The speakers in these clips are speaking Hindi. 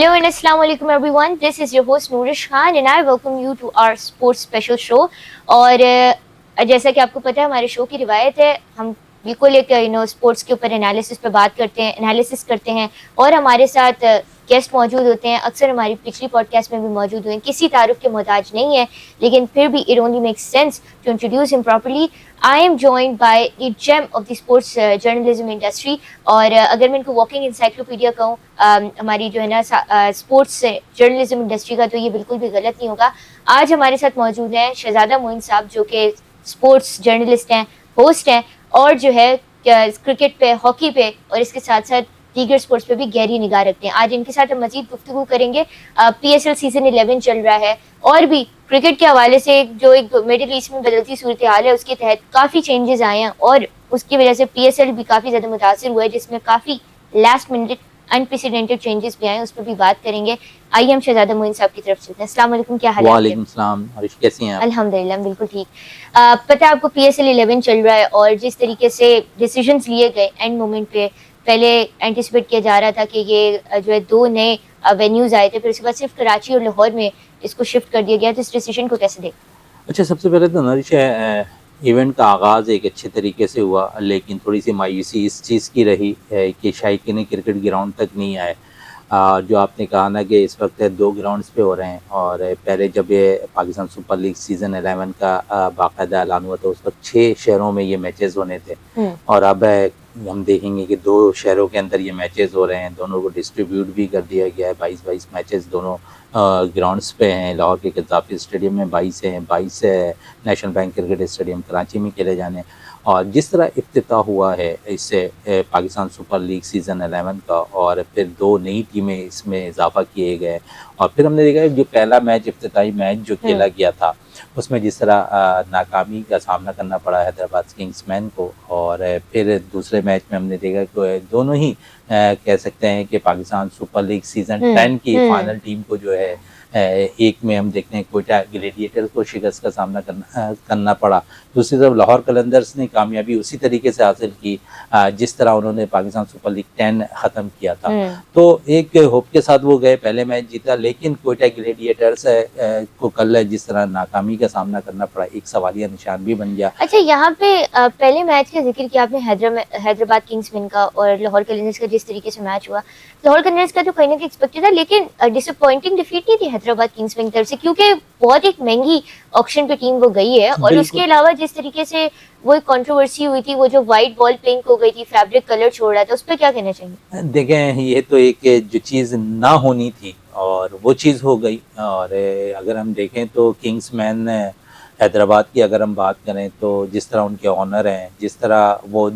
Hello and Assalamu alaikum everyone. This is your host Nourish Khan and I welcome you to our sports special show. और जैसा कि आपको पता है हमारे शो की रिवायत है, हम बिल्कुल एक स्पोर्ट्स के ऊपर एनालिसिस पे बात करते हैं, एनालिसिस करते हैं और हमारे साथ गेस्ट मौजूद होते हैं। अक्सर हमारी पिछली पॉडकास्ट में भी मौजूद हुए हैं। किसी तारुफ के मोहताज नहीं है, लेकिन फिर भी it only makes sense to introduce him properly. I am joined by the gem of the sports journalism industry. और अगर मैं इनको वॉकिंग इंसाइक्लोपीडिया कहूँ हमारी जो है ना स्पोर्ट्स जर्नलिज्म इंडस्ट्री का, तो ये बिल्कुल भी गलत नहीं होगा। आज हमारे साथ मौजूद हैं शहजादा मोइन साहब, जो कि स्पोर्ट्स जर्नलिस्ट हैं, होस्ट हैं और जो है क्रिकेट पे, हॉकी पे और इसके साथ साथ दीगर स्पोर्ट्स पे भी गहरी निगाह रखते हैं। आज इनके साथ हम मजीद गुफ्तगू करेंगे। PSL सीजन 11 चल रहा है और भी क्रिकेट के हवाले से जो एक मिडिल ईस्ट में बदलती सूरत हाल है उसके तहत काफ़ी चेंजेस आए हैं और उसकी वजह से PSL भी काफ़ी ज़्यादा मुतासिर हुआ है, जिसमें काफ़ी लास्ट मिनट अनप्रेसिडेंटेड चेंजेस भी आए हैं, उस पर भी बात करेंगे। आइए हम शहजादा मोइन साहब की तरफ चलते हैं। अस्सलाम वालेकुम, क्या हाल है? वालेकुम सलाम, हरीश कैसी हैं आप? अल्हम्दुलिल्लाह बिल्कुल ठीक। पता है आपको PSL 11 चल रहा है और जिस तरीके से डिसीजंस लिए गए एंड मोमेंट पे, पहले एंटिसिपेट किया जा रहा था कि ये जो है 2 नए वेन्यूज आए थे, फिर उसके बाद सिर्फ कराची और लाहौर में इसको शिफ्ट कर दिया गया। तो इस डिसीजन को कैसे देख? अच्छा, सबसे पहले तो नरिश इवेंट का आगाज़ एक अच्छे तरीके से हुआ, लेकिन थोड़ी सी मायूसी इस चीज़ की रही है कि शायकीन क्रिकेट ग्राउंड तक नहीं आए। जो आपने कहा ना कि इस वक्त 2 ग्राउंड्स पे हो रहे हैं और पहले जब ये पाकिस्तान सुपर लीग सीज़न 11 का बाकायदा ऐलान हुआ तो उस वक्त 6 शहरों में ये मैचेस होने थे और अब हम देखेंगे कि 2 शहरों के अंदर ये मैचेस हो रहे हैं। दोनों को डिस्ट्रीब्यूट भी कर दिया गया है। 22 मैचेस दोनों ग्राउंड्स पे हैं। लाहौर के कज़ाफ़ी स्टेडियम में 22 हैं, 22 national bank cricket stadium Karachi में खेले जाने। और जिस तरह इफ्तिताह हुआ है इससे पाकिस्तान सुपर लीग सीज़न 11 का और फिर 2 नई टीमें इसमें इजाफा किए गए और फिर हमने देखा जो पहला मैच, इफ्तिताई मैच जो खेला गया था उसमें जिस तरह नाकामी का सामना करना पड़ा हैदराबाद किंग्समैन को और फिर दूसरे मैच में हमने देखा कि दोनों ही कह सकते हैं कि पाकिस्तान सुपर लीग सीज़न 10 की फाइनल टीम को जो है एक में हम देखते हैं कोयटा ग्लेडिएटर्स को शिकस्त का सामना करना पड़ा। दूसरी तरफ लाहौर कलंदर्स ने कामयाबी उसी तरीके से हासिल की जिस तरह उन्होंने पाकिस्तान सुपर लीग 10 ख़त्म किया था। तो एक होप के साथ वो गए, पहले मैच जीता, लेकिन कोयटा ग्लेडिएटर्स को कल जिस तरह नाकामी का सामना करना पड़ा, एक सवालिया निशान भी बन गया। अच्छा, यहाँ पे पहले मैच का जिक्र किया आपने हैदराबाद किंग्समैन का और लाहौर कलंदर्स का, जिस तरीके से मैच हुआ लाहौर कलंदर्स का तो कहीं ना कहीं एक्सपेक्टेड था, लेकिन डिसअपॉइंटिंग डिफीट नहीं थी हैदराबाद किंग्समैन की तरफ से, क्योंकि बहुत एक महंगी ऑक्शन पे टीम वो गई है। और उसके अलावा जिस तरीके से वो एक कंट्रोवर्सी हुई थी, वो जो वाइट बॉल पिंक हो गई थी, फैब्रिक कलर छोड़ रहा था, उस पर क्या कहना चाहिए? देखें, ये तो एक जो चीज़ ना होनी थी और वो चीज़ हो गई। और अगर हम देखें तो किंग्समैन हैदराबाद की अगर हम बात करें तो जिस तरह उनके ऑनर हैं, जिस तरह वो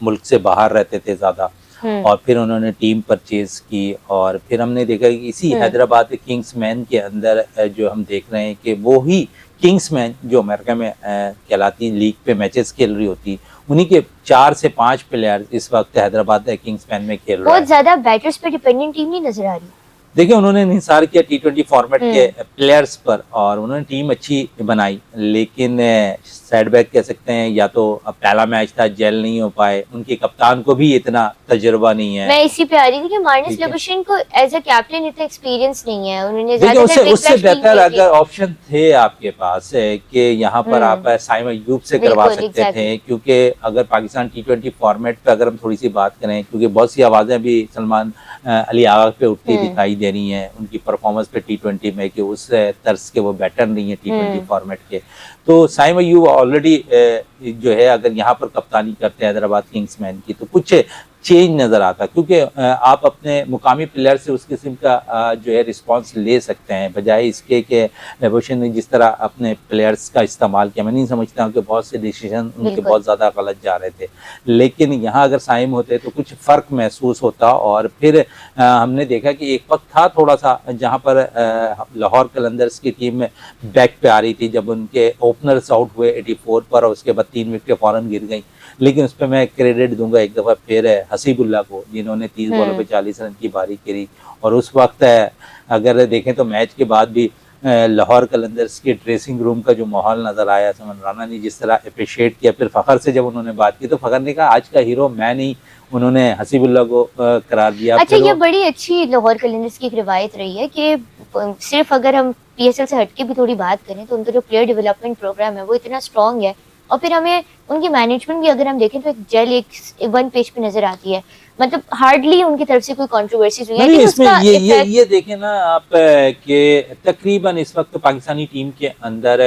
मुल्क से बाहर रहते थे ज़्यादा और फिर उन्होंने टीम परचेज की और फिर हमने देखा कि इसी हैदराबाद के किंग्समैन के अंदर जो हम देख रहे हैं कि वो ही किंग्समैन जो अमेरिका में कहलाती लीग पे मैचेस खेल रही होती, उन्हीं के 4 से 5 प्लेयर इस वक्त हैदराबाद किंग्समैन में खेल रहे हैं। बहुत ज्यादा बैटर्स पे डिपेंडेंट टीम नहीं नजर आ रही। देखिए, उन्होंने इंहिसार किया T20 फॉर्मेट के प्लेयर्स पर और उन्होंने टीम अच्छी बनाई, लेकिन सेटबैक कह सकते हैं, या तो पहला मैच था, जेल नहीं हो पाए, उनके कप्तान को भी इतना तजुर्बा नहीं है। मैं इसी पे आ रही थी कि मार्नस लबुशेन को एज अ कैप्टन इतना एक्सपीरियंस नहीं है। उन्होंने उससे बेहतर अगर ऑप्शन थे आपके पास कि यहाँ पर आप साइम अय्यूब से करवा सकते थे, क्योंकि अगर पाकिस्तान T20 फॉर्मेट पे अगर हम थोड़ी सी बात करें, क्योंकि बहुत सी आवाज़ें भी सलमान अली आगा पे उठती दिखाई दे रही हैं उनकी परफॉर्मेंस पे T20 में कि उस तर्ज के वो बैटर नहीं है T20 फॉर्मेट के। तो साइम अय्यूब ऑलरेडी जो है अगर यहाँ पर कप्तानी करते हैं हैदराबाद किंग्समैन की तो कुछ चेंज नज़र आता, क्योंकि आप अपने मुकामी प्लेयर से उस किस्म का जो है रिस्पांस ले सकते हैं, बजाय इसके कि लबुशेन ने जिस तरह अपने प्लेयर्स का इस्तेमाल किया। मैं नहीं समझता हूँ कि बहुत से डिसीजन उनके बहुत ज़्यादा गलत जा रहे थे, लेकिन यहाँ अगर साइम होते तो कुछ फ़र्क महसूस होता। और फिर हमने देखा कि एक वक्त था थोड़ा सा जहाँ पर लाहौर कलंदर्स की टीम में बैक पे आ रही थी जब उनके ओपनर्स आउट हुए 84 पर और उसके बाद 3 विकेटें फ़ौरन गिर गई, लेकिन उस पर मैं क्रेडिट दूंगा एक दफ़ा फिर हसीबुल्ला को, जिन्होंने 30 बॉलों पे 40 रन की पारी करी। और उस वक्त अगर देखें तो मैच के बाद भी लाहौर कलंदर्स के ड्रेसिंग रूम का जो माहौल नज़र आया, समन राना ने जिस तरह अप्रिशिएट किया, फिर फ़खर से जब उन्होंने बात की तो फ़खर ने कहा आज का हीरो मैं नहीं, उन्होंने हसीबुल्लाह को करार दिया। अच्छा, ये बड़ी अच्छी लाहौर कलंदर्स की एक रिवायत रही है कि सिर्फ अगर हम पीएसएल से हटके भी थोड़ी बात करें तो उनका जो प्लेयर डेवलपमेंट प्रोग्राम है वो इतना स्ट्रॉन्ग है, और फिर हमें उनकी मैनेजमेंट भी अगर हम देखें तो एक जेल एक वन पेज पे नजर आती है। मतलब हार्डली उनकी तरफ से कोई कंट्रोवर्सीज हुई है। नहीं, इसमें ये देखें ना आप कि तकरीबन इस वक्त पाकिस्तानी टीम के अंदर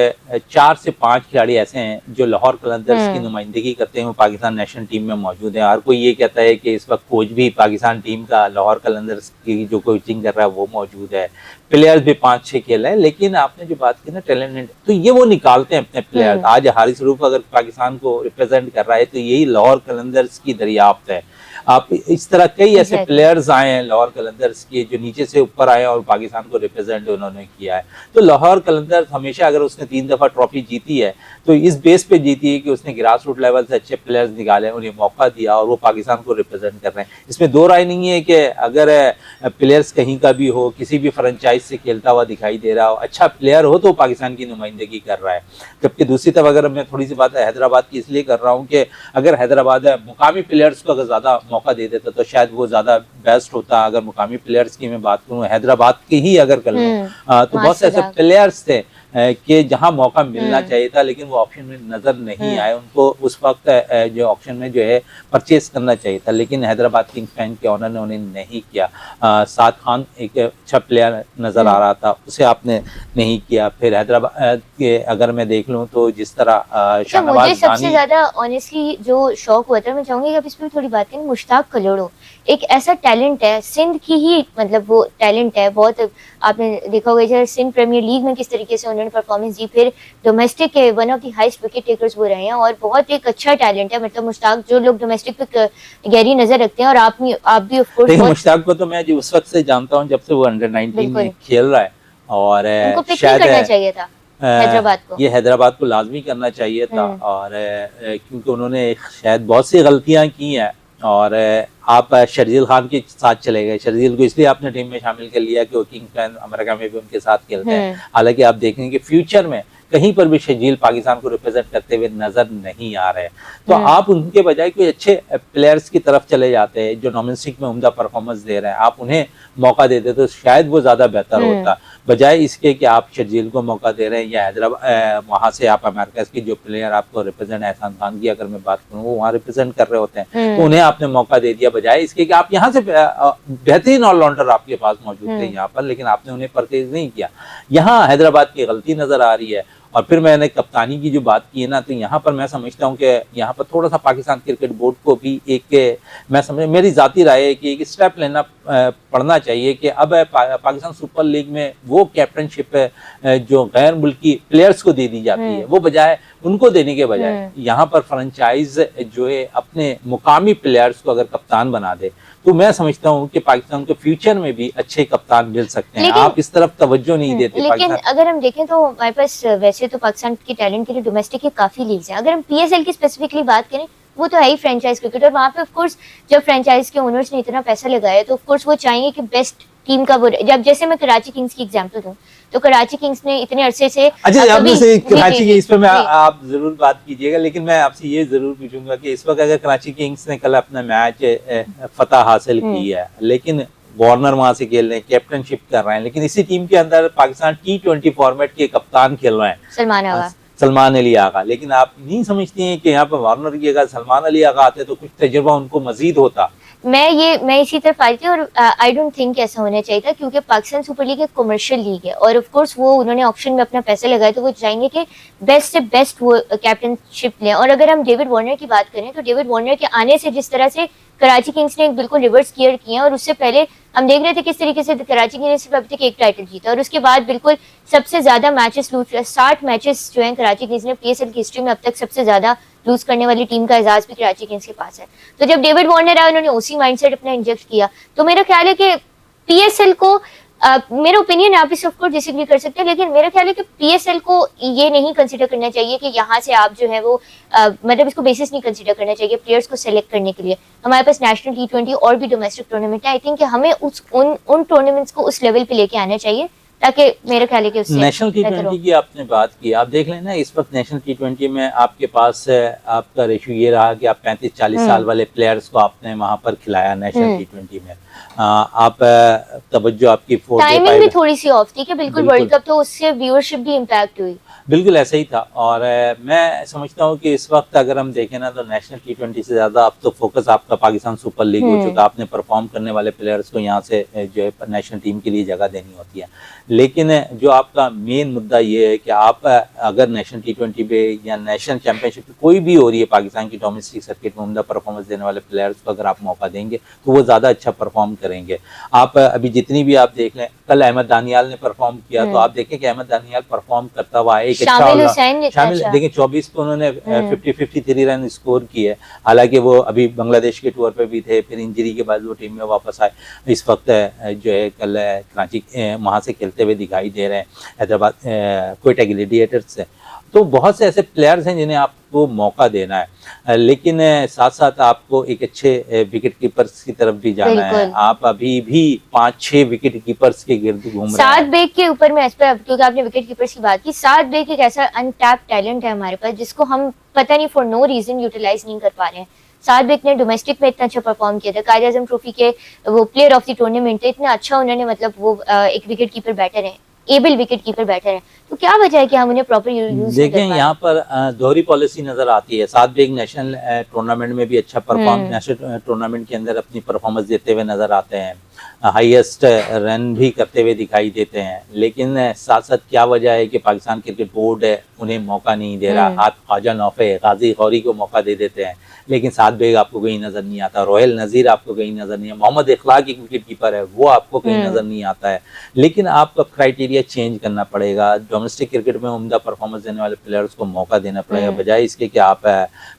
4 से 5 खिलाड़ी ऐसे हैं जो लाहौर कलंदर्स की नुमाइंदगी करते हैं, वो पाकिस्तान नेशनल टीम में मौजूद हैं। हर कोई ये कहता है कि इस वक्त कोच भी पाकिस्तान टीम का लाहौर कलंदर्स की जो कोचिंग कर रहा है वो मौजूद है, प्लेयर्स भी 5-6 खेल रहे हैं। लेकिन आपने जो बात की ना टैलेंट, तो ये वो निकालते हैं अपने प्लेयर्स। आज हारिस रूफ अगर पाकिस्तान को रिप्रेजेंट कर रहा है तो यही लाहौर कलंदर्स की दरियाफ्त है। आप इस तरह कई ऐसे प्लेयर्स आए हैं लाहौर कलंदर्स के जो नीचे से ऊपर आए और पाकिस्तान को रिप्रेजेंट उन्होंने किया है। तो लाहौर कलंदर्स हमेशा, अगर उसने 3 दफ़ा ट्रॉफी जीती है तो इस बेस पे जीती है कि उसने ग्रास रूट लेवल से अच्छे प्लेयर्स निकाले, उन्हें मौका दिया और वो पाकिस्तान को रिप्रेजेंट कर रहे हैं। इसमें दो राय नहीं है कि अगर प्लेयर्स कहीं का भी हो, किसी भी फ्रेंचाइज से खेलता हुआ दिखाई दे रहा हो, अच्छा प्लेयर हो तो पाकिस्तान की नुमाइंदगी कर रहा है। जबकि दूसरी तरफ अगर मैं थोड़ी सी बात हैदराबाद की इसलिए कर रहा हूँ कि अगर हैदराबाद मुकामी प्लेयर्स को अगर ज़्यादा मौका दे देता तो शायद वो ज़्यादा बेस्ट होता। अगर मुकामी प्लेयर्स की मैं बात करूँ, हैदराबाद की ही अगर कर लूँ तो बहुत से ऐसे प्लेयर्स थे कि जहां मौका मिलना चाहिए था लेकिन वो ऑप्शन में नजर नहीं आए। उनको उस वक्त जो ऑप्शन में जो है परचेस करना चाहिए था, लेकिन हैदराबाद किंग्स फैन के ऑनर ने उन्हें नहीं किया। साद खान एक अच्छा प्लेयर नजर आ रहा था, उसे आपने नहीं किया। फिर हैदराबाद के अगर मैं देख लूँ तो जिस तरह मुझे सबसे ज्यादा ऑनेस्टली जो शौक हुआ था, मैं चाहूंगी कि आप इस पर थोड़ी बात करें। मुश्ताक कलोड़ो एक ऐसा टैलेंट है, सिंध की ही मतलब वो टैलेंट है बहुत। आपने देखा होगा सिंध प्रीमियर लीग में किस तरीके से उन्होंने परफॉर्मेंस दी, फिर डोमेस्टिक के one of the highest wicket takers वो रहे हैं और बहुत एक अच्छा टैलेंट है। मतलब मुश्ताक, जो लोग डोमेस्टिक पे गहरी नजर रखते हैं और आप भी ऑफ कोर्स, मुश्ताक को तो मैं जो उस वक्त से जानता हूं जब से वो अंडर 19 में खेल रहा है और उनको पिक नहीं करना चाहिए था हैदराबाद को, ये हैदराबाद को लाजमी करना चाहिए था। और क्योंकि उन्होंने शायद बहुत सी गलतियां की हैं और आप शर्जील खान के साथ चले गए। शर्जील को इसलिए आपने टीम में शामिल कर लिया कि वो किंग्स फैन अमेरिका में भी उनके साथ खेलते हैं। हालांकि आप देखेंगे कि फ्यूचर में कहीं पर भी शर्जील पाकिस्तान को रिप्रेजेंट करते हुए नजर नहीं आ रहे। तो आप उनके बजाय कोई अच्छे प्लेयर्स की तरफ चले जाते हैं जो डोमेस्टिक में उम्दा परफॉर्मेंस दे रहे हैं, आप उन्हें मौका देते तो शायद वो ज्यादा बेहतर होता, बजाय इसके कि आप शर्जील को मौका दे रहे हैं या हैदराबाद वहां से आप अमेरिका के जो प्लेयर आपको रिप्रेजेंट, एहसान खान की अगर मैं बात करूँ वो वहाँ रिप्रेजेंट कर रहे होते हैं तो उन्हें आपने मौका दे दिया, बजाय इसके कि आप यहाँ से बेहतरीन ऑलराउंडर आपके पास मौजूद थे यहाँ पर, लेकिन आपने उन्हें परचेज नहीं किया। यहाँ हैदराबाद की गलती नजर आ रही है। और फिर मैंने कप्तानी की जो बात की है ना, तो यहाँ पर मैं समझता हूँ कि यहाँ पर थोड़ा सा पाकिस्तान क्रिकेट बोर्ड को भी एक, मैं समझ, मेरी जाती राय है कि एक स्टेप लेना पड़ना चाहिए कि अब पाकिस्तान सुपर लीग में वो कैप्टनशिप जो गैर मुल्की प्लेयर्स को दे दी जाती है, वो बजाय उनको देने के बजाय यहाँ पर फ्रेंचाइज जो है अपने मुकामी प्लेयर्स को अगर कप्तान बना दे तो मैं समझता हूँ कि पाकिस्तान को फ्यूचर में भी अच्छे कप्तान मिल सकते हैं। आप इस तरफ तवज्जो नहीं देते। लेकिन अगर हम देखें तो हमारे पास वैसे तो पाकिस्तान के टैलेंट के लिए डोमेस्टिक के काफी लीग्स हैं। अगर हम पीएसएल की स्पेसिफिकली बात करें, वो तो है ही फ्रेंचाइज क्रिकेट, और वहाँ पे ऑफ कोर्स जब फ्रेंचाइज के ओनर्स ने इतना पैसा लगाया तो ऑफ कोर्स वो चाहेंगे कि बेस्ट टीम का वो, जब जैसे मैं कराची किंग्स की एग्जांपल दूं तो कराची किंग्स ने इतने अरसे से, अच्छा कराची किंग्स पे मैं आप जरूर बात कीजिएगा, लेकिन मैं आपसे ये जरूर पूछूंगा कि इस वक्त अगर कराची किंग्स ने कल अपना मैच फतह हासिल की है, लेकिन वार्नर वहां से खेल रहे हैं, कैप्टनशिप कर रहे हैं, लेकिन इसी टीम के अंदर पाकिस्तान T20 फॉर्मेट के कप्तान खेल रहे हैं सलमान अली आगा, लेकिन आप नहीं समझती हैं कि यहाँ पर वार्नर की अगर सलमान अली आगा आते तो कुछ तजुर्बा उनको मजीद होता। मैं इसी तरफ आई थी और आई डोंट थिंक ऐसा होना चाहिए था, क्योंकि पाकिस्तान सुपर लीग एक कमर्शियल लीग है और ऑफ कोर्स वो उन्होंने ऑप्शन में अपना पैसा लगाया तो वो चाहेंगे कि बेस्ट से बेस्ट वो कैप्टनशिप लें। और अगर हम डेविड वार्नर की बात करें तो डेविड वार्नर के आने से जिस तरह से कराची किंग्स ने एक बिल्कुल रिवर्स गियर किया, और उससे पहले हम देख रहे थे किस तरीके से कराची किंग्स ने सिर्फ अभी तक एक टाइटल जीता और उसके बाद बिल्कुल सबसे ज्यादा मैचेस लूज, 60 मैचेस जो हैं कराची किंग्स ने पीएसएल की हिस्ट्री में अब तक सबसे ज्यादा लूज करने वाली टीम का एजाज भी कराची किंग्स के पास है। तो जब डेविड वार्नर आया, उन्होंने ओसी माइंडसेट अपना इंजेक्ट किया, तो मेरा ख्याल है कि पीएसएल को, मेरा ओपिनियन आप इस ऑफ कोर्स डिसएग्री कर सकते हैं, लेकिन मेरा ख्याल है कि पीएसएल को ये नहीं कंसीडर करना चाहिए कि यहाँ से आप जो है वो मतलब इसको बेसिस नहीं कंसीडर करना चाहिए प्लेयर्स को सेलेक्ट करने के लिए। हमारे पास नेशनल T20 और भी डोमेस्टिक टूर्नामेंट है। आई थिंक हमें उन टूर्नामेंट्स को उस लेवल पे लेके आना चाहिए ताकि मेरे ख्याल है कि उससे नेशनल बेहतर हो। T20 की आपने बात की, आप देख लें ना इस वक्त नेशनल T20 में आपके पास आपका रेशियो ये रहा कि आप 35-40 साल वाले प्लेयर्स को आपने वहां पर खिलाया नेशनल T20 में। आप तवज्जो आपकी 4 से टाइमिंग भी 5 थोड़ी सी ऑफ थी कि बिल्कुल वर्ल्ड कप, तो उससे व्यूअरशिप भी इम्पैक्ट हुई। बिल्कुल ऐसा ही था। और मैं समझता हूँ कि इस वक्त अगर हम देखें ना तो नेशनल T20 से ज़्यादा अब तो फोकस आपका पाकिस्तान सुपर लीग हो चुका। आपने परफॉर्म करने वाले प्लेयर्स को यहाँ से जो है नेशनल टीम के लिए जगह देनी होती है। लेकिन जो आपका मेन मुद्दा ये है कि आप अगर नेशनल T20 पे या नेशनल चैम्पियनशिप पे कोई भी हो रही है पाकिस्तान की डोमेस्टिक सर्किट में उम्दा परफॉर्मेंस देने वाले प्लेयर्स को अगर आप मौका देंगे तो वो ज़्यादा अच्छा परफॉर्म करेंगे। आप अभी जितनी भी आप देख लें, कल अहमद दानियाल ने परफॉर्म किया तो आप देखें कि अहमद दानियाल परफॉर्म करता हुआ एक शामिल देखिए 24 पे उन्होंने 53 रन स्कोर किए। हालांकि वो अभी बांग्लादेश के टूर पे भी थे, फिर इंजरी के बाद वो टीम में वापस आए। इस वक्त जो है कल कराची वहाँ से खेलते हुए दिखाई दे रहे हैं हैदराबाद क्वेटा ग्लैडिएटर्स से। तो बहुत से ऐसे प्लेयर्स हैं जिन्हें आपको मौका देना है, लेकिन साथ साथ आपको एक अच्छे विकेट कीपर्स की तरफ भी जाना है। आप अभी भी 5-6 विकेट कीपर्स के गिर्द घूम रहे हैं। साद बेग के ऊपर मैं इस पर, क्योंकि आपने विकेट कीपर्स की बात की, साद बेग एक ऐसा अनटैप टैलेंट है हमारे पास जिसको हम पता नहीं फॉर नो रीजन यूटिलाइज नहीं कर पा रहे हैं। साद बेग ने डोमेस्टिक में इतना अच्छा परफॉर्म किया था, कायद आजम ट्रॉफी के वो प्लेयर ऑफ द टूर्नामेंट थे, इतना अच्छा उन्होंने, मतलब वो एक विकेट कीपर बैटर है, एबल विकेट कीपर बैठे हैं। तो क्या वजह है कि हम उन्हें प्रॉपर यूज देखें यहाँ पर दोहरी पॉलिसी नजर आती है। साद बेग नेशनल टूर्नामेंट में भी अच्छा परफॉर्म, नेशनल टूर्नामेंट के अंदर अपनी परफॉर्मेंस देते हुए नजर आते हैं, हाईएस्ट रन भी करते हुए दिखाई देते हैं। लेकिन साथ साथ क्या वजह है कि पाकिस्तान क्रिकेट बोर्ड उन्हें मौका नहीं दे रहा। आप ख्वाजा नौफे, गाजी गौरी को मौका दे देते हैं, लेकिन साद बेग आपको कहीं नजर नहीं आता, रोहेल नजीर आपको कहीं नजर नहीं है, मोहम्मद इखलाक एक विकेट कीपर है वो आपको कहीं नजर नहीं आता है। लेकिन आपका क्राइटेरिया चेंज करना पड़ेगा। डोमेस्टिक क्रिकेट में उम्दा परफॉर्मेंस देने वाले प्लेयर्स को मौका देना पड़ेगा, बजाय इसके कि आप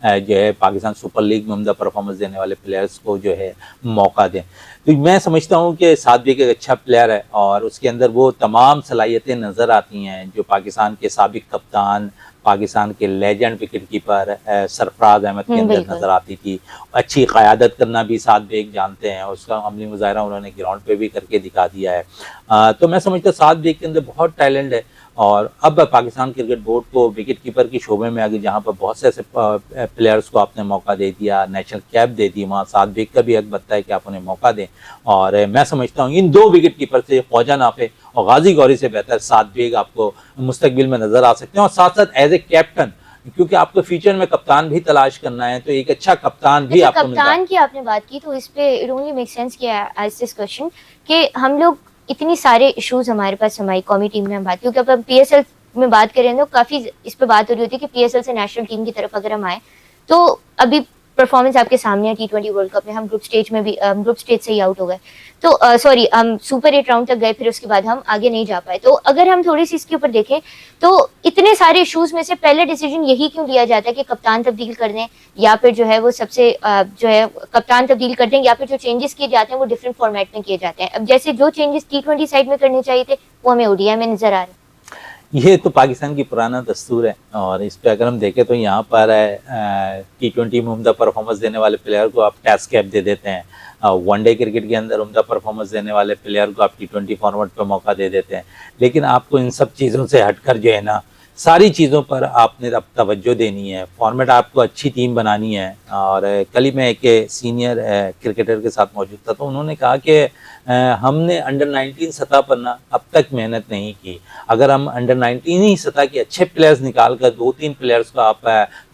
जो है पाकिस्तान सुपर लीग में उम्दा परफॉर्मेंस देने वाले प्लेयर्स को जो है मौका दें। तो मैं समझता हूँ कि साद बेग एक अच्छा प्लेयर है और उसके अंदर वो तमाम सलाहियतें नज़र आती हैं जो पाकिस्तान के साबिक कप्तान, पाकिस्तान के legend wicket keeper Sarfaraz Ahmed के अंदर नजर आती थी। अच्छी क़यादत करना भी साद बेग जानते हैं, उसका अमली मुजाहरा उन्होंने ग्राउंड पे भी करके दिखा दिया है। तो मैं समझता हूँ साद बेग के अंदर बहुत टैलेंट है। और अब पाकिस्तान क्रिकेट बोर्ड को विकेट कीपर की शोबे में आगे जहाँ पर बहुत से ऐसे प्लेयर्स को आपने मौका दे दिया, नेशनल कैप दे दी, वहाँ साद बेग का भी हक बनता है कि आप उन्हें मौका दें। और मैं समझता हूँ इन दो विकेट कीपर से, ख्वाजा नाफे और गाजी गौरी से बेहतर साद बेग आपको मुस्तकबिल में नजर आ सकते हैं। और साथ साथ एज ए कैप्टन, क्योंकि आपको फ्यूचर में कप्तान भी तलाश करना है, तो एक अच्छा कप्तान भी आपको कप्तान की आपने बात की तो इस पे इट ओनली मेक सेंस किया एज दिस क्वेश्चन कि हम लोग इतनी सारे इश्यूज हमारे पास हमारी कौमी टीम में हम बात, क्योंकि अब हम पीएसएल में बात करें तो काफी इस पे बात हो रही होती है कि पीएसएल से नेशनल टीम की तरफ अगर हम आए तो अभी परफॉर्मेंस आपके सामने है। T20 वर्ल्ड कप में हम ग्रुप स्टेज में भी ग्रुप स्टेज से ही आउट हो गए, तो सॉरी हम सुपर 8 राउंड तक गए, फिर उसके बाद हम आगे नहीं जा पाए। तो अगर हम थोड़ी सी इसके ऊपर देखें तो इतने सारे इश्यूज में से पहले डिसीजन यही क्यों लिया जाता है कि कप्तान तब्दील कर दें, या फिर जो है वो सबसे जो है कप्तान तब्दील कर दें, या फिर जो चेंजेस किए जाते हैं वो डिफरेंट फॉर्मेट में किए जाते हैं। अब जैसे जो चेंजेस T20 साइड में करने चाहिए थे वो हमें ओडीआई में नजर आ रहे हैं। ये तो पाकिस्तान की पुराना दस्तूर है और इस पे अगर हम देखें तो यहाँ पर T20 में उम्दा परफॉर्मेंस देने वाले प्लेयर को आप टेस्ट कैप दे देते हैं, वनडे क्रिकेट के अंदर उम्दा परफॉर्मेंस देने वाले प्लेयर को आप T20 फॉर्मेट पे मौका दे देते हैं। लेकिन आपको इन सब चीज़ों से हटकर जो है ना सारी चीज़ों पर आपने अब तवज्जो देनी है, फॉर्मेट आपको अच्छी टीम बनानी है। और कल ही मैं एक सीनियर क्रिकेटर के साथ मौजूद था तो उन्होंने कहा कि हमने अंडर 19 सतह पर ना अब तक मेहनत नहीं की। अगर हम अंडर 19 ही सतह के अच्छे प्लेयर्स निकाल कर 2-3 प्लेयर्स को आप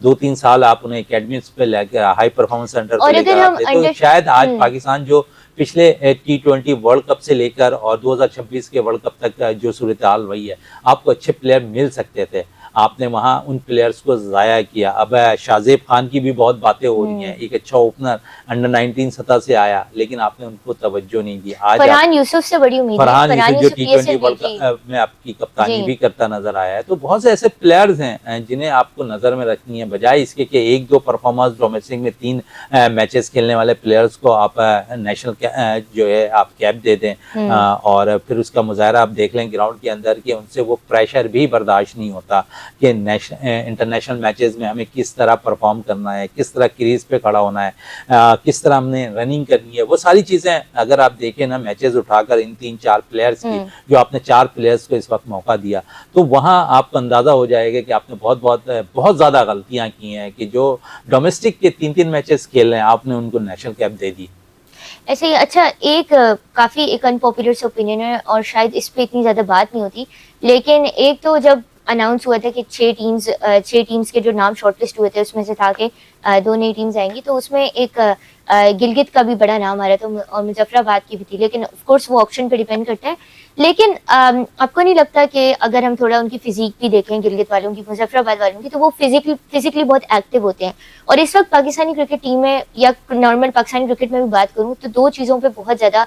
2-3 साल आप उन्हें अकेडमीज पे लेकर हाई परफॉर्मेंस सेंटर पे लेकर आते तो शायद आज पाकिस्तान जो पिछले T20 वर्ल्ड कप से लेकर और 2026 के वर्ल्ड कप तक जो सूरत हाल वही है, आपको अच्छे प्लेयर मिल सकते थे, आपने वहाँ उन प्लेयर्स को ज़ाया किया। अब शाहजेब खान की भी बहुत बातें हो रही हैं, एक अच्छा ओपनर अंडर 19 सतह से आया लेकिन आपने उनको तवज्जो नहीं दी। आज फरहान यूसुफ से बड़ी उम्मीद है, फरहान यूसुफ जो T20 वर्ल्ड कप में आपकी कप्तानी भी करता नजर आया है। तो बहुत से ऐसे प्लेयर्स हैं जिन्हें आपको नजर में रखनी है, बजाय इसके कि 1-2 परफॉर्मेंस डोमेस्टिक में 3 मैचेस खेलने वाले प्लेयर्स को आप नेशनल जो है आप कैप दे दें और फिर उसका मुजाहरा आप देख लें ग्राउंड के अंदर कि उनसे वो प्रेशर भी बर्दाश्त नहीं होता। कि इंटरनेशनल मैचेस में हमें किस तरह परफॉर्म करना है, किस तरह क्रीज पे खड़ा होना है, किस तरह हमने रनिंग करनी है, वो सारी चीज़ें अगर आप देखें ना मैचेस उठाकर इन 3-4 प्लेयर्स की, जो आपने 4 प्लेयर्स को इस वक्त मौका दिया, तो वहाँ आपको अंदाज़ा हो जाएगा कि आपने बहुत ज़्यादा गलतियाँ की हैं कि जो डोमेस्टिक के 3-3 मैचेस खेल रहे हैं आपने उनको नेशनल कैप दे दी। ऐसे ही अच्छा एक काफी एक अनपॉपुलर से ओपिनियन है और शायद इस पे इतनी ज्यादा बात नहीं होती, लेकिन एक तो जब अनाउंस हुआ था कि 6 टीम्स के जो नाम शॉर्टलिस्ट हुए थे उसमें से था कि 2 नई टीम्स आएंगी, तो उसमें एक गिलगित का भी बड़ा नाम आ रहा था और मुजफ्फराबाद की भी थी, लेकिन ऑफ कोर्स वो ऑप्शन पे डिपेंड करता है। लेकिन आपको नहीं लगता कि अगर हम थोड़ा उनकी फिजिक भी देखें गिलगित वालों की, मुजफ्फराबाद वालों की, तो वो फिजिकली बहुत एक्टिव होते हैं और इस वक्त पाकिस्तानी क्रिकेट टीम में या नॉर्मल पाकिस्तानी क्रिकेट में भी बात करूं तो 2 चीज़ों पे बहुत ज़्यादा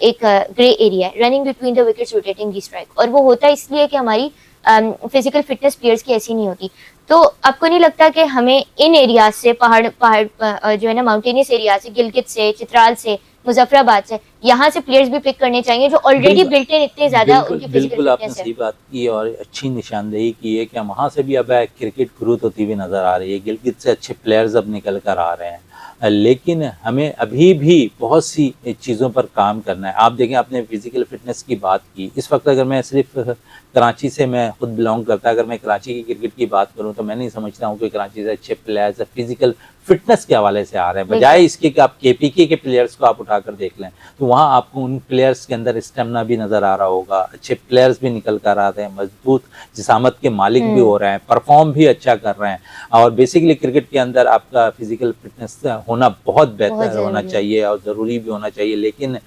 एक ग्रे एरिया है, running between the wickets, rotating the strike, और वो होता है इसलिए कि हमारी फिजिकल फिटनेस प्लेयर्स की ऐसी नहीं होती। तो आपको नहीं लगता कि हमें इन एरियाज से पहाड़ जो है ना माउंटेनियस एरिया से, गिलगित से, चित्राल से, मुजफ्फराबाद से, यहाँ से प्लेयर्स भी पिक करने चाहिए जो ऑलरेडी बिल्ट इन इतने ज्यादा उनकी फिजिकल बिल्कुल आपने फिटनेस है। सही बात की और अच्छी निशानदेही की है कि वहाँ से भी अब क्रिकेट ग्रोथ होती हुई नजर आ रही है, गिलगित से अच्छे प्लेयर्स अब निकल कर आ रहे हैं, लेकिन हमें अभी भी बहुत सी चीज़ों पर काम करना है। आप देखें आपने फिजिकल फिटनेस की बात की, इस वक्त अगर मैं सिर्फ कराची से, मैं खुद बिलोंग करता, अगर मैं कराची की क्रिकेट की बात करूं तो मैं नहीं समझता हूं कि कराची से अच्छे प्लेयर्स फिजिकल फिटनेस के हवाले से आ रहे हैं, बजाय इसके कि आप केपीके के प्लेयर्स को आप उठाकर देख लें तो वहाँ आपको उन प्लेयर्स के अंदर स्टेमिना भी नज़र आ रहा होगा, अच्छे प्लेयर्स भी निकल कर आते हैं, मजबूत जिसामत के मालिक भी हो रहे हैं, परफॉर्म भी अच्छा कर रहे हैं, और बेसिकली क्रिकेट के अंदर आपका फिजिकल फिटनेस होना बहुत बेहतर होना चाहिए और ज़रूरी भी होना चाहिए। लेकिन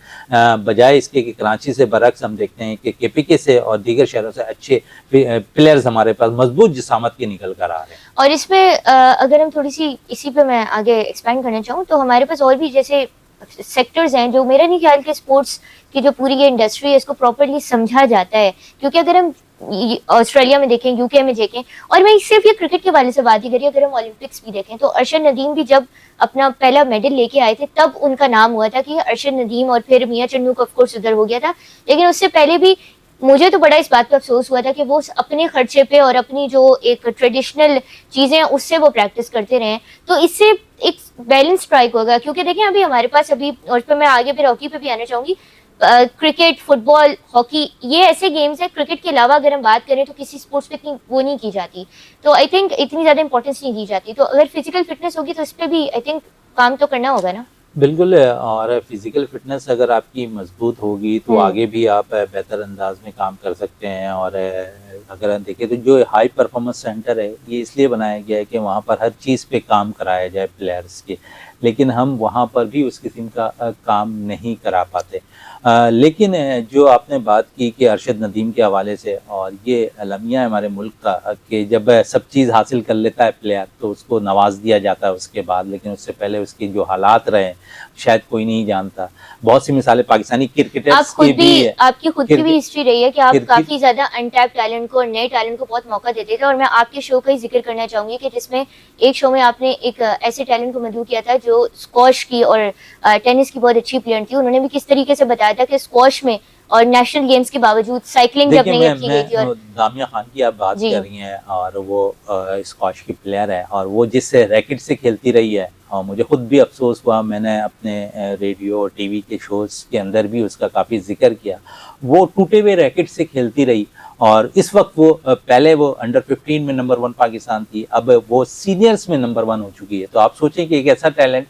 बजाय इसके कि कराची से बरक्स हम देखते हैं कि केपीके से और दीगर शहरों से अच्छे प्लेयर्स हमारे पास मजबूत जिसामत के निकल कर आ रहे हैं। और इसमें अगर हम थोड़ी सी इसी पे मैं आगे एक्सपेंड करना चाहूँ तो हमारे पास और भी जैसे सेक्टर्स हैं जो मेरा नहीं ख्याल कि स्पोर्ट्स की जो पूरी ये इंडस्ट्री है इसको प्रॉपरली समझा जाता है, क्योंकि अगर हम ऑस्ट्रेलिया में देखें, यूके में देखें, और मैं सिर्फ ये क्रिकेट के वाले से बात ही करी, अगर हम ओलंपिक्स भी देखें तो अरशद नदीम भी जब अपना पहला मेडल लेके आए थे तब उनका नाम हुआ था कि अरशद नदीम, और फिर मियां चन्नू का ऑफ कोर्स उधर हो गया था, लेकिन उससे पहले भी मुझे तो बड़ा इस बात का अफसोस हुआ था कि वो अपने खर्चे पे और अपनी जो एक ट्रेडिशनल चीजें उससे वो प्रैक्टिस करते रहे। तो इससे एक बैलेंस स्ट्राइक होगा, क्योंकि देखें अभी हमारे पास अभी, और फिर मैं आगे फिर हॉकी पे भी आना चाहूंगी, क्रिकेट, फुटबॉल, हॉकी, ये ऐसे गेम्स है, क्रिकेट के अलावा अगर हम बात करें तो किसी स्पोर्ट्स पे इतनी वो नहीं की जाती, तो आई थिंक इतनी ज्यादा इंपॉर्टेंस नहीं दी जाती। तो अगर फिजिकल फिटनेस होगी तो इस पर भी आई थिंक काम तो करना होगा ना। बिल्कुल, और फिजिकल फिटनेस अगर आपकी मजबूत होगी तो आगे भी आप बेहतर अंदाज में काम कर सकते हैं। और अगर हम देखें तो जो हाई परफॉर्मेंस सेंटर है ये इसलिए बनाया गया है कि वहाँ पर हर चीज़ पे काम कराया जाए प्लेयर्स के, लेकिन हम वहाँ पर भी उस किस्म का काम नहीं करा पाते। लेकिन जो आपने बात की कि अरशद नदीम के हवाले से, और ये अलमिया है हमारे मुल्क का कि जब सब चीज़ हासिल कर लेता है प्लेयर तो उसको नवाज दिया जाता है उसके बाद, लेकिन उससे पहले उसके जो हालात रहे शायद कोई नहीं जानता। बहुत सी मिसालें पाकिस्तानी क्रिकेटर्स की भी, आपकी खुद की भी हिस्ट्री रही है कि आप काफी ज्यादा अनटैप टैलेंट को और नए टैलेंट को बहुत मौका देते थे, और मैं आपके शो का ही जिक्र करना चाहूंगी कि जिसमें एक शो में आपने एक ऐसे टैलेंट को मदऊ किया था जो स्क्वॉश की और टेनिस की बहुत अच्छी प्लेयर थी। उन्होंने भी किस तरीके से बताया था कि स्क्वॉश में और नेशनल गेम्स के बावजूद साइकिलिंग जब नहीं रखी गई थी। और दामिया खान की आप बात कर रही हैं, और वो स्क्वॉश की प्लेयर है और वो जिस रैकेट से खेलती रही है, और मुझे खुद भी अफसोस हुआ, मैंने अपने रेडियो और टीवी के शोज़ के अंदर भी उसका काफ़ी जिक्र किया, वो टूटे हुए रैकेट से खेलती रही, और इस वक्त वो पहले वो अंडर 15 में नंबर 1 पाकिस्तान थी, अब वो सीनियर्स में नंबर 1 हो चुकी है। तो आप सोचें कि एक ऐसा टैलेंट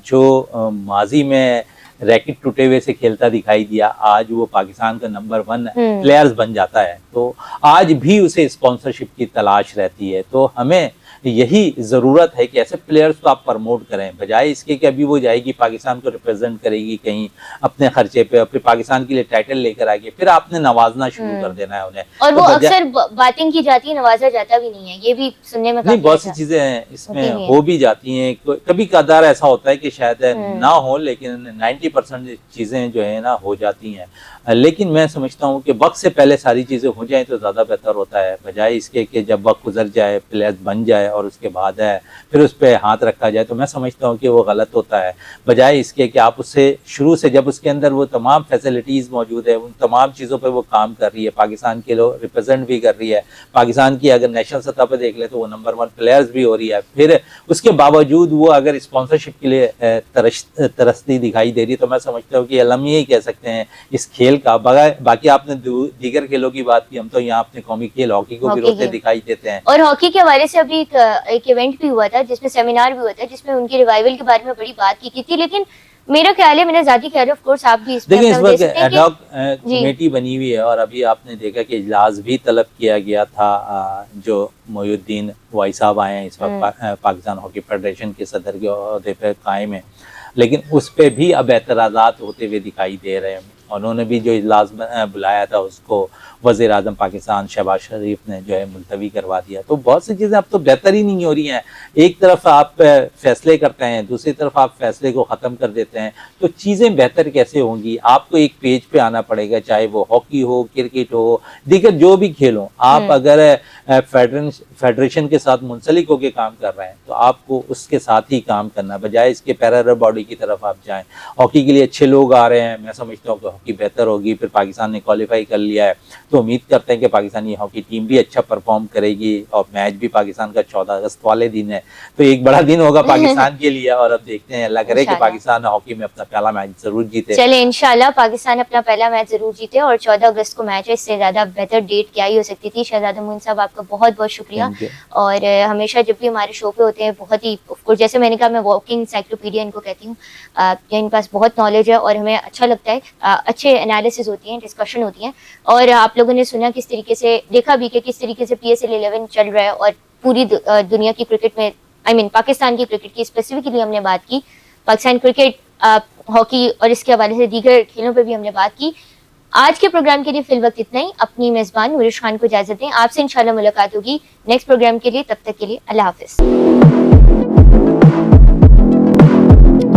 जो माजी में रैकेट टूटे हुए से खेलता दिखाई दिया, आज वो पाकिस्तान का नंबर 1 प्लेयर्स बन जाता है, तो आज भी उसे स्पॉन्सरशिप की तलाश रहती है। तो हमें यही ज़रूरत है कि ऐसे प्लेयर्स को आप प्रमोट करें, बजाय इसके कि अभी वो जाएगी पाकिस्तान को रिप्रेजेंट करेगी कहीं अपने खर्चे पे, फिर पाकिस्तान के लिए टाइटल लेकर आएगी, फिर आपने नवाजना शुरू कर देना है उन्हें। और वो अक्सर बातें की जाती है, नवाजा जाता भी नहीं है, ये भी सुनने में नहीं, बहुत सी चीजें हैं इसमें हो भी जाती हैं, कभी कदार ऐसा होता है कि शायद ना हो, लेकिन 90% चीजें जो है ना हो जाती हैं। लेकिन मैं समझता हूँ कि वक्त से पहले सारी चीज़ें हो जाएं तो ज़्यादा बेहतर होता है, बजाय इसके कि जब वक्त गुजर जाए, प्लेयर्स बन जाए और उसके बाद है फिर उस पर हाथ रखा जाए, तो मैं समझता हूँ कि वो गलत होता है। बजाय इसके कि आप उससे शुरू से, जब उसके अंदर वो तमाम फैसिलिटीज़ मौजूद है, उन तमाम चीज़ों पर वो काम कर रही है, पाकिस्तान के लोग रिप्रेजेंट भी कर रही है, पाकिस्तान की अगर नेशनल सतह पर देख ले तो वो नंबर 1 प्लेयर्स भी हो रही है, फिर उसके बावजूद वो अगर स्पॉन्सरशिप के लिए तरसती दिखाई दे रही है, तो मैं समझता हूँ कि अलम यही कह सकते हैं इस खेल का। बाकी आपने दीगर खेलों की बात की, हम तो यहाँ अपने कौमी खेल हॉकी को भी रोते दिखाई देते हैं। और हॉकी के हवाले से अभी एक इवेंट भी हुआ था, जिसमें सेमिनार भी हुआ था, जिसमें उनकी रिवाइवल के बारे में बड़ी बात की थी। लेकिन मेरा ख्याल है, मेरा जाती ख्याल है, ऑफ कोर्स आप भी इसमें देखिए, इस वक्त एडॉक कमेटी बनी हुई है और अभी आपने देखा कि इजलास भी तलब किया गया था। जो मोयुद्दीन वाई साहब आए हैं इस वक्त पाकिस्तान हॉकी फेडरेशन के सदर के ओहदे पर कायम है, लेकिन उस पर भी अब एतराज़ात होते हुए दिखाई दे रहे हैं। उन्होंने भी जो इजलास बुलाया था उसको वज़ीर आज़म पाकिस्तान शहबाज शरीफ ने जो है मुलतवी करवा दिया। तो बहुत सी चीज़ें अब तो बेहतर ही नहीं हो रही हैं। एक तरफ आप फैसले करते हैं, दूसरी तरफ आप फैसले को ख़त्म कर देते हैं, तो चीज़ें बेहतर कैसे होंगी? आपको एक पेज पे आना पड़ेगा, चाहे वो हॉकी हो, क्रिकेट हो, दीगर जो भी खेल हो। आप अगर फेडरेशन के साथ मुंसलिक होकर काम कर रहे हैं तो आपको उसके साथ ही काम करना, बजाय इसके पैरेलल बॉडी की तरफ आप जाएं। हॉकी के लिए अच्छे लोग आ रहे हैं, मैं समझता हूँ कि हॉकी बेहतर होगी। फिर पाकिस्तान ने क्वालिफाई कर लिया है तो उम्मीद करते हैं कि पाकिस्तानी हॉकी टीम भी अच्छा परफॉर्म करेगी और मैच भी पाकिस्तान का 14 अगस्त वाले दिन है, तो एक बड़ा दिन होगा पाकिस्तान के लिए। और अब देखते हैं, अल्लाह करे कि पाकिस्तान हॉकी में अपना पहला मैच जरूर जीते। चले इंशाल्लाह पाकिस्तान अपना पहला मैच जरूर जीते और 14 अगस्त को मैच है, इससे ज्यादा बेहतर डेट क्या ही हो सकती थी। शहजादा मोइन साहब, आपका बहुत बहुत शुक्रिया। और हमेशा जब भी हमारे शो पे होते हैं, बहुत ही ऑफकोर्स जैसे मैंने कहा, मैं वॉकिंग एनसाइक्लोपीडिया इनको कहती हूँ। इनके पास बहुत नॉलेज है और हमें अच्छा लगता है, अच्छे एनालिसिस होती हैं, डिस्कशन होती हैं। और आप लोगों ने सुना किस तरीके से, देखा भी कि किस तरीके से PSL 11 चल रहा है और पूरी दुनिया की क्रिकेट में, आई मीन पाकिस्तान की क्रिकेट की स्पेसिफिकली हमने बात की। पाकिस्तान क्रिकेट, हॉकी और इसके हवाले से दीगर खेलों पे भी हमने बात की। आज के प्रोग्राम के लिए फिल वक्त इतना ही। अपनी मेजबान नूरिश खान को इजाजत दें। आपसे इंशाल्लाह मुलाकात होगी नेक्स्ट प्रोग्राम के लिए। तब तक के लिए अल्लाह हाफिज।